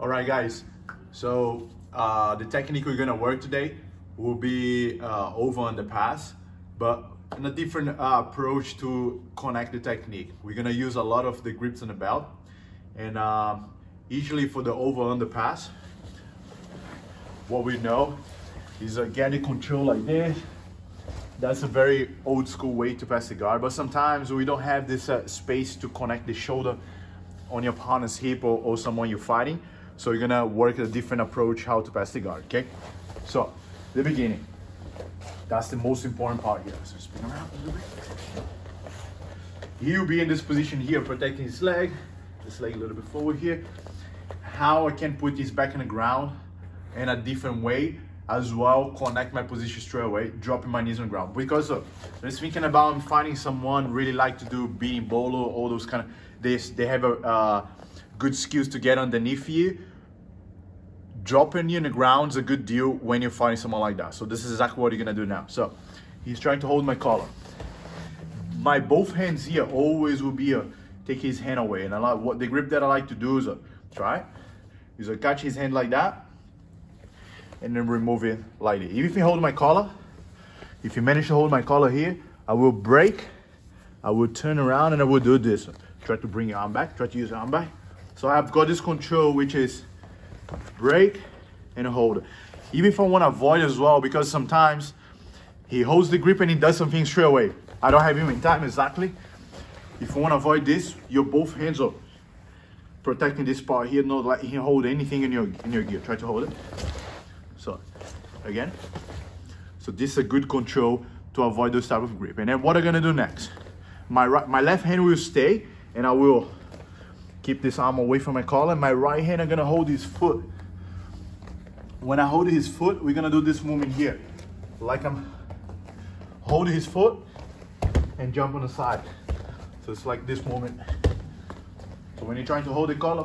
All right, guys. So the technique we're gonna work today will be over on the pass, but in a different approach to connect the technique. We're gonna use a lot of the grips on the belt, and usually for the over on the pass, what we know is get the control like this. That's a very old school way to pass the guard, but sometimes we don't have this space to connect the shoulder on your opponent's hip or someone you're fighting. So you're gonna work a different approach how to pass the guard, okay? So, the beginning. That's the most important part here. So spin around a little bit. He'll be in this position here, protecting his leg. This leg a little bit forward here. How I can put this back on the ground in a different way as well, connect my position straight away, dropping my knees on the ground. Because I was thinking about I'm finding someone really like to do beating bolo, all those kind of, they have a good skills to get underneath you. Dropping you on the ground is a good deal when you're fighting someone like that. So this is exactly what you're gonna do now. So he's trying to hold my collar. My both hands here always will be take his hand away. And what the grip that I like to do is catch his hand like that and then remove it like this. If you hold my collar, if you manage to hold my collar here, I will break, I will turn around and I will do this. Try to bring your arm back, try to use your arm back. So I've got this control, which is break and hold. Even if I want to avoid as well, because sometimes he holds the grip and he does something straight away. I don't have him in time exactly. If you want to avoid this, your both hands are protecting this part here, not like you hold anything in your gear. Try to hold it. So again, so this is a good control to avoid those type of grip. And then what I'm gonna do next, my left hand will stay and I will keep this arm away from my collar. My right hand, I'm gonna hold his foot. When I hold his foot, we're gonna do this movement here. Like I'm holding his foot and jump on the side. So it's like this movement. So when you're trying to hold the collar,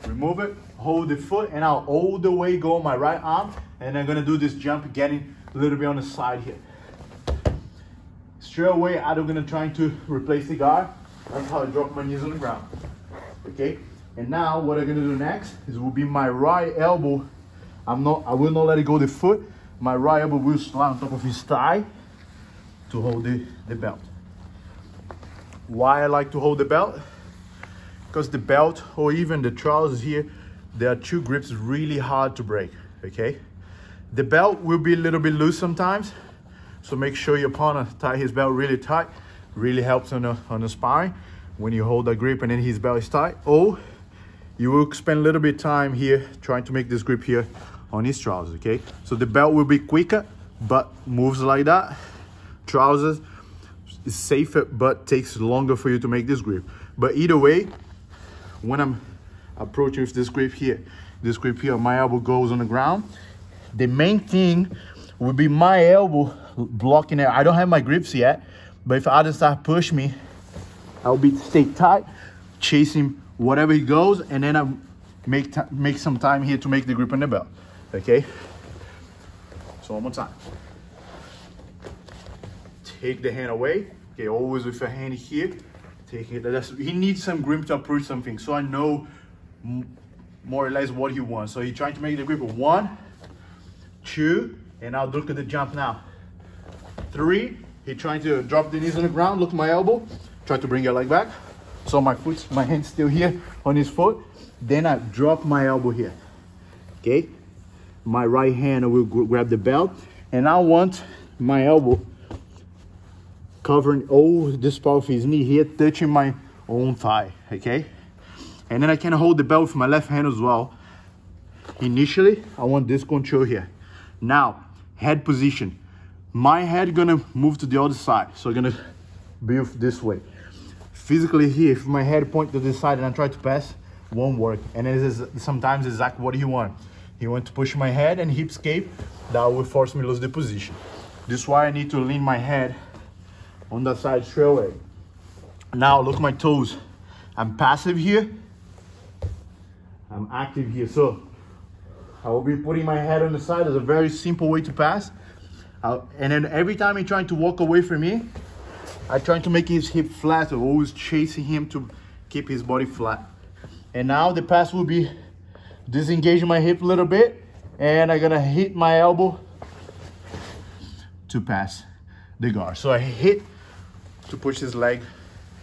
remove it, hold the foot, and I'll all the way go my right arm, and I'm gonna do this jump, getting a little bit on the side here. Straight away, I'm gonna try to replace the guard. That's how I drop my knees on the ground. Okay, and now what I'm gonna do next is will be my right elbow. I will not let it go the foot. My right elbow will slide on top of his thigh to hold the belt. Why I like to hold the belt? Because the belt or even the trousers here, there are two grips really hard to break, okay? The belt will be a little bit loose sometimes, so make sure your opponent tie his belt really tight. Really helps on the sparring when you hold the grip and then his belt is tight. Or you will spend a little bit of time here trying to make this grip here on his trousers, okay? So the belt will be quicker, but moves like that. Trousers is safer, but takes longer for you to make this grip. But either way, when I'm approaching with this grip here, my elbow goes on the ground. The main thing will be my elbow blocking it. I don't have my grips yet, but if others start push me, I'll stay tight, chasing whatever he goes, and then I make some time here to make the grip on the belt. Okay? So one more time. Take the hand away. Okay, always with your hand here. Take it. He needs some grip to approach something, so I know more or less what he wants. So he's trying to make the grip of 1, 2, and I'll look at the jump now. 3. He's trying to drop the knees on the ground. Look at my elbow. Try to bring your leg back. So my hand's still here on his foot. Then I drop my elbow here. Okay. My right hand will grab the belt, and I want my elbow covering all this part of his knee here, touching my own thigh, okay? And then I can hold the belt with my left hand as well. Initially, I want this control here. Now, head position. My head gonna move to the other side, so I'm gonna be this way. Physically here, if my head point to this side and I try to pass, won't work. And it is sometimes exactly what he wants. He wants to push my head and hip escape. That will force me to lose the position. This is why I need to lean my head on that side straight away. Now look at my toes. I'm passive here. I'm active here. So I will be putting my head on the side. It's a very simple way to pass. And then every time he's trying to walk away from me, I try to make his hip flat. I'm always chasing him to keep his body flat. And now the pass will be disengage my hip a little bit, and I'm gonna hit my elbow to pass the guard. So I hit to push his leg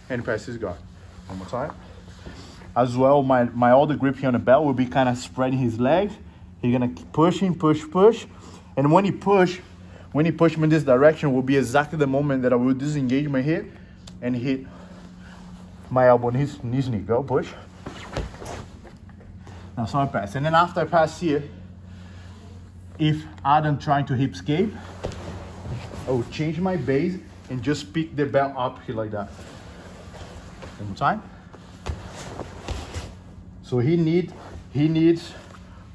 and pass his guard. One more time. As well, my other grip here on the belt will be kind of spreading his legs. He's gonna keep pushing, push. And when he push me in this direction will be exactly the moment that I will disengage my hip and hit my elbow on his knee. Go, push. Now, so I pass. And then after I pass here, if I'm trying to hip escape, I will change my base and just pick the belt up here like that. One more time. So he needs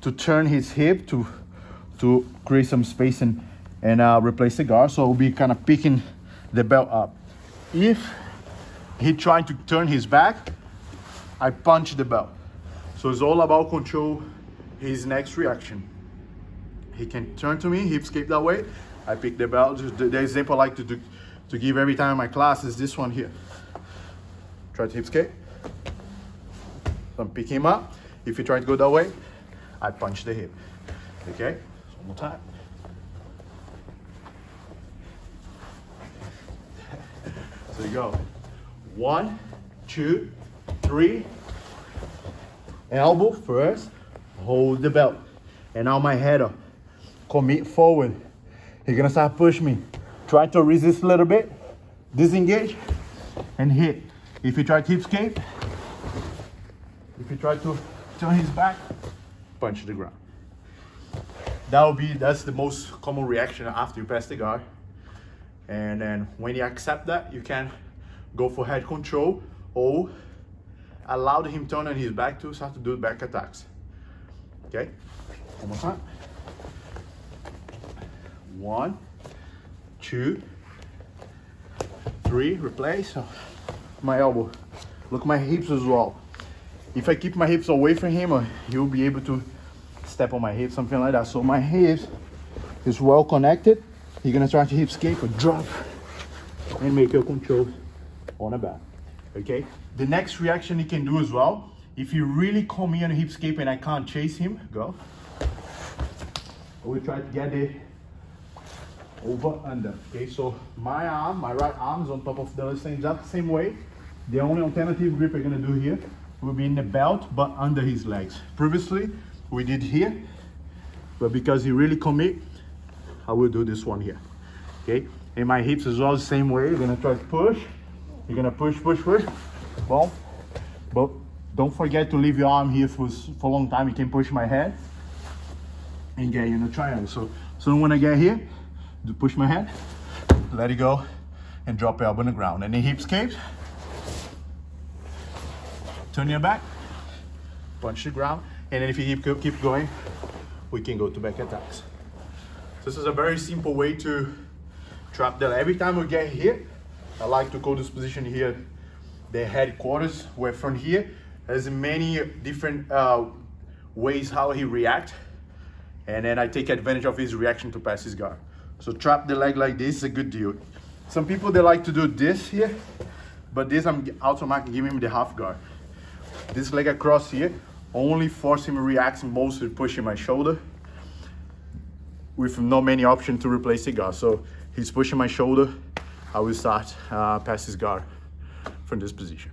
to turn his hip to create some space and replace the guard. So I'll be kind of picking the belt up. If he trying to turn his back, I punch the belt. So it's all about control his next reaction. He can turn to me, hip escape that way. I pick the belt. The example I like to give every time in my class is this one here. Try to hip escape. So I'm picking him up. If he tries to go that way, I punch the hip. Okay? So one more time. So you go. 1, 2, 3. Elbow first. Hold the belt. And now my head up. Commit forward. He's gonna start pushing me. Try to resist a little bit. Disengage. And hit. If you try to hip escape, if you try to turn his back, punch the ground. That's the most common reaction after you pass the guard. And then when you accept that, you can go for head control or allow him turn on his back to start to do back attacks. Okay, one more time. 1, 2, 3, replace. My elbow. Look my hips as well. If I keep my hips away from him, he'll be able to step on my hips, something like that. So my hips is well connected. You're gonna try to hip escape or drop and make your control on the back. Okay. The next reaction you can do as well, if you really call me on a hip escape and I can't chase him, go. We'll try to get it over under. Okay, so my right arm is on top of the exact same way. The only alternative grip we're gonna do here will be in the belt, but under his legs. Previously, we did here, but because he really commit, I will do this one here. Okay, and my hips as well, the same way. You're gonna try to push. You're gonna push. Well, but don't forget to leave your arm here for a long time. You can push my head and get in a triangle. So when I get here, push my head, let it go, and drop your elbow on the ground. And then hip escape. Turn your back, punch the ground, and then if you keep going, we can go to back attacks. So this is a very simple way to trap the leg. Every time we get here, I like to call this position here the headquarters, where from here, there's many different ways how he reacts, and then I take advantage of his reaction to pass his guard. So trap the leg like this is a good deal. Some people, they like to do this here, but this I'm automatically giving him the half guard. This leg across here, only force him to react mostly pushing my shoulder with not many options to replace the guard. So he's pushing my shoulder, I will start pass his guard from this position.